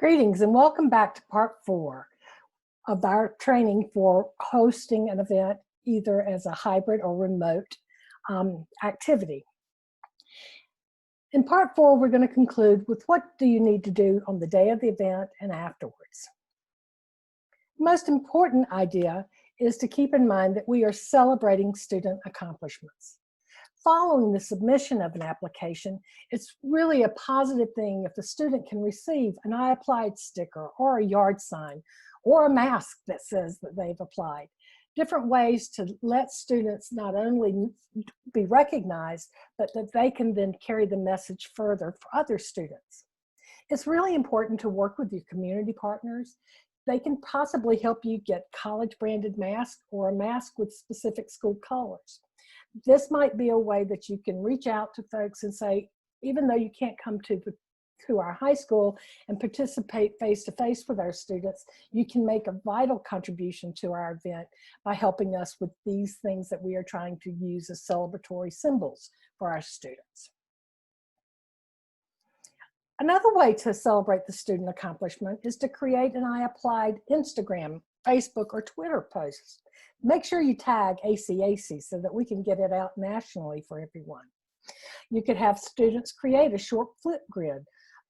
Greetings and welcome back to part 4 of our training for hosting an event either as a hybrid or remote activity. In part 4, we're going to conclude with what do you need to do on the day of the event and afterwards. The most important idea is to keep in mind that we are celebrating student accomplishments. Following the submission of an application, it's really a positive thing if the student can receive an I applied sticker or a yard sign or a mask that says that they've applied. Different ways to let students not only be recognized, but that they can then carry the message further for other students. It's really important to work with your community partners. They can possibly help you get college branded mask or a mask with specific school colors. This might be a way that you can reach out to folks and say, even though you can't come to our high school and participate face-to-face with our students, you can make a vital contribution to our event by helping us with these things that we are trying to use as celebratory symbols for our students. Another way to celebrate the student accomplishment is to create an I applied Instagram, Facebook, or Twitter post. Make sure you tag ACAC so that we can get it out nationally for everyone. You could have students create a short Flipgrid,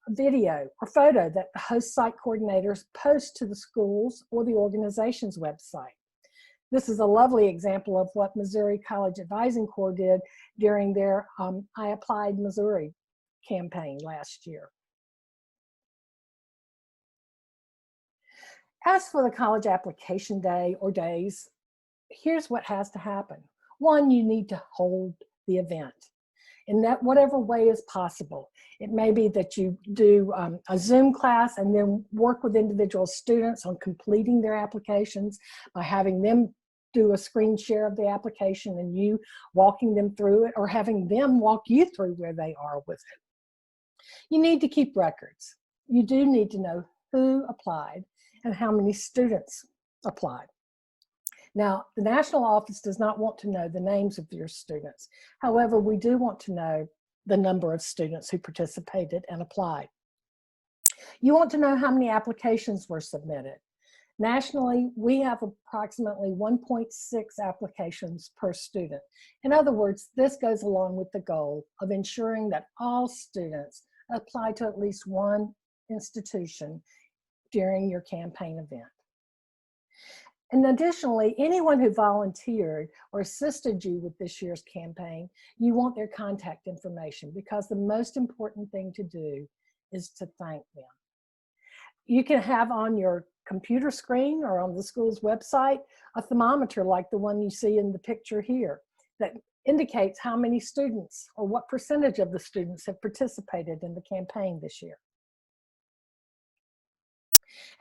a video, or photo that the host site coordinators post to the schools or the organization's website. This is a lovely example of what Missouri College Advising Corps did during their I Applied Missouri campaign last year. As for the college application day or days, here's what has to happen. One, you need to hold the event in that whatever way is possible. It may be that you do a Zoom class and then work with individual students on completing their applications by having them do a screen share of the application and you walking them through it, or having them walk you through where they are with it. You need to keep records. You do need to know who applied and how many students applied. Now, the national office does not want to know the names of your students. However, we do want to know the number of students who participated and applied. You want to know how many applications were submitted. Nationally, we have approximately 1.6 applications per student. In other words, this goes along with the goal of ensuring that all students apply to at least one institution during your campaign event. And additionally, anyone who volunteered or assisted you with this year's campaign, you want their contact information, because the most important thing to do is to thank them. You can have on your computer screen or on the school's website a thermometer like the one you see in the picture here that indicates how many students or what percentage of the students have participated in the campaign this year.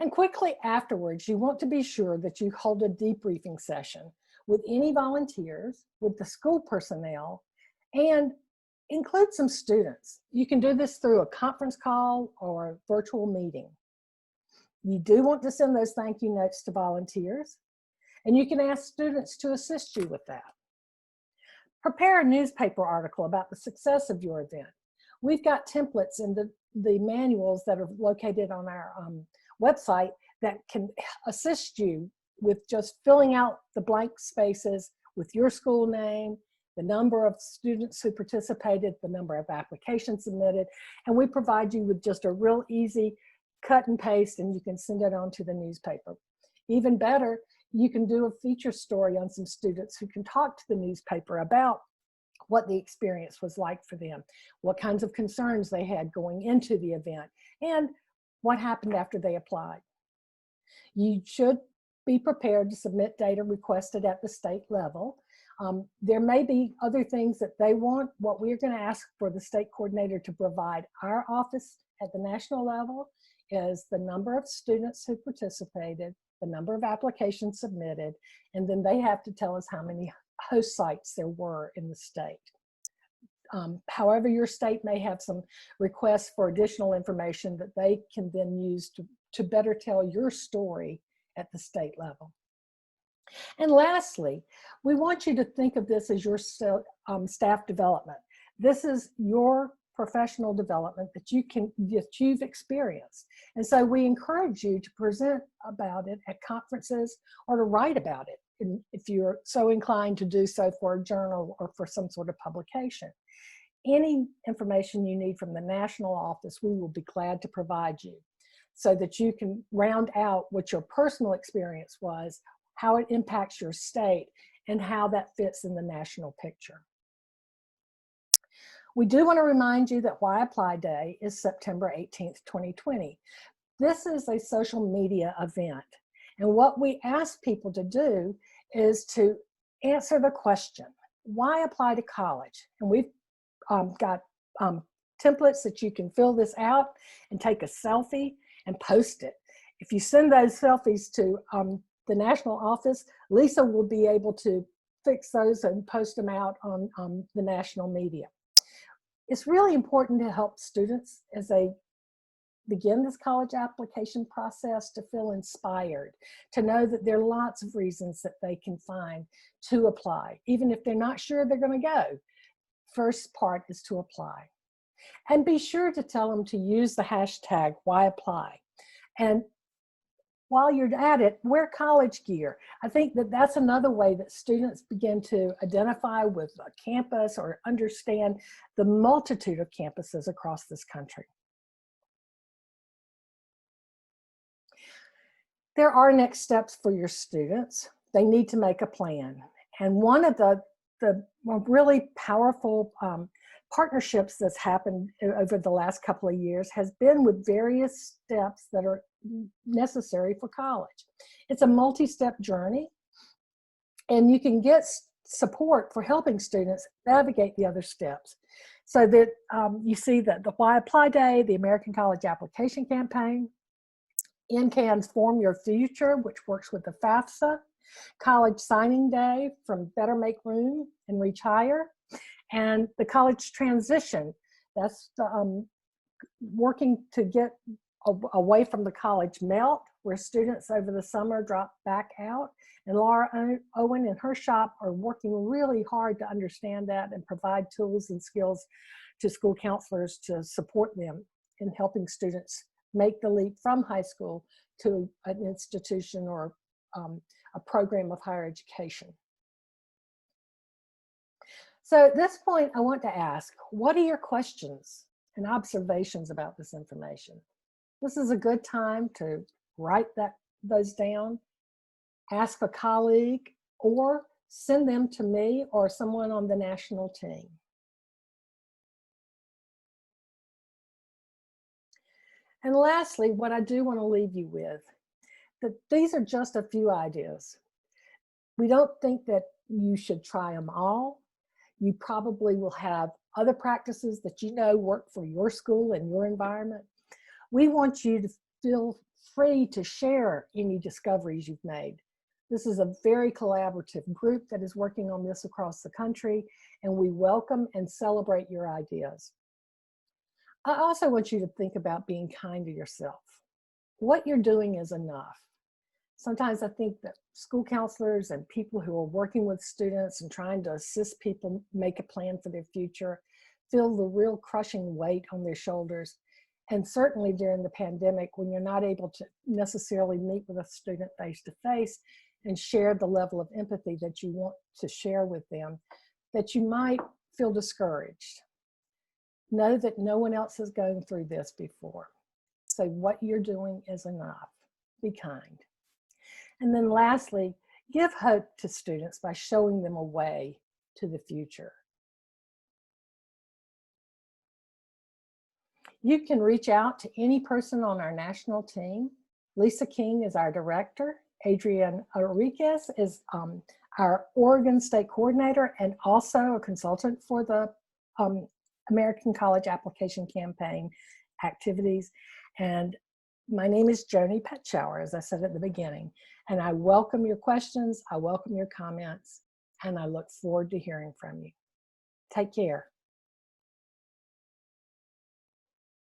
And quickly afterwards, you want to be sure that you hold a debriefing session with any volunteers, with the school personnel, and include some students. You can do this through a conference call or a virtual meeting. You do want to send those thank you notes to volunteers, and you can ask students to assist you with that. Prepare a newspaper article about the success of your event. We've got templates in the manuals that are located on our website that can assist you with just filling out the blank spaces with your school name, the number of students who participated, the number of applications submitted, and we provide you with just a real easy cut and paste, and you can send it on to the newspaper. Even better, you can do a feature story on some students who can talk to the newspaper about what the experience was like for them, what kinds of concerns they had going into the event, and what happened after they applied. You should be prepared to submit data requested at the state level. There may be other things that they want. What we're going to ask for the state coordinator to provide our office at the national level is the number of students who participated, the number of applications submitted, and then they have to tell us how many host sites there were in the state. However, your state may have some requests for additional information that they can then use to better tell your story at the state level. And lastly, we want you to think of this as your staff development. This is your professional development that you've experienced. And so we encourage you to present about it at conferences or to write about it, if you're so inclined to do so for a journal or for some sort of publication. Any information you need from the national office, we will be glad to provide you so that you can round out what your personal experience was, how it impacts your state, and how that fits in the national picture. We do want to remind you that Why Apply Day is September 18th, 2020. This is a social media event. And what we ask people to do is to answer the question, why apply to college? And we've got templates that you can fill this out and take a selfie and post it. If you send those selfies to the national office, Lisa will be able to fix those and post them out on the national media. It's really important to help students as they begin this college application process to feel inspired, to know that there are lots of reasons that they can find to apply, even if they're not sure they're going to go. First part is to apply. And be sure to tell them to use the hashtag #WhyApply. And while you're at it, wear college gear. I think that that's another way that students begin to identify with a campus or understand the multitude of campuses across this country. There are next steps for your students. They need to make a plan. And one of the really powerful partnerships that's happened over the last couple of years has been with various steps that are necessary for college. It's a multi-step journey, and you can get support for helping students navigate the other steps. So that you see that the Why Apply Day, the American College Application Campaign, NCAN's Form Your Future, which works with the FAFSA, College Signing Day from Better Make Room and Reach Higher, and the College Transition. That's working to get away from the college melt, where students over the summer drop back out. And Laura Owen and her shop are working really hard to understand that and provide tools and skills to school counselors to support them in helping students make the leap from high school to an institution or a program of higher education. So at this point, I want to ask, what are your questions and observations about this information? This is a good time to write those down, ask a colleague, or send them to me or someone on the national team. And lastly, what I do want to leave you with, that these are just a few ideas. We don't think that you should try them all. You probably will have other practices that you know work for your school and your environment. We want you to feel free to share any discoveries you've made. This is a very collaborative group that is working on this across the country, and we welcome and celebrate your ideas. I also want you to think about being kind to yourself. What you're doing is enough. Sometimes I think that school counselors and people who are working with students and trying to assist people make a plan for their future feel the real crushing weight on their shoulders. And certainly during the pandemic, when you're not able to necessarily meet with a student face-to-face and share the level of empathy that you want to share with them, that you might feel discouraged. Know that no one else has gone through this before. So what you're doing is enough. Be kind. And then lastly, give hope to students by showing them a way to the future. You can reach out to any person on our national team. Lisa King is our director. Adrienne Enriquez is our Oregon State Coordinator and also a consultant for the American College Application Campaign activities. And my name is Joni Petschauer, as I said at the beginning, and I welcome your questions, I welcome your comments, and I look forward to hearing from you. Take care.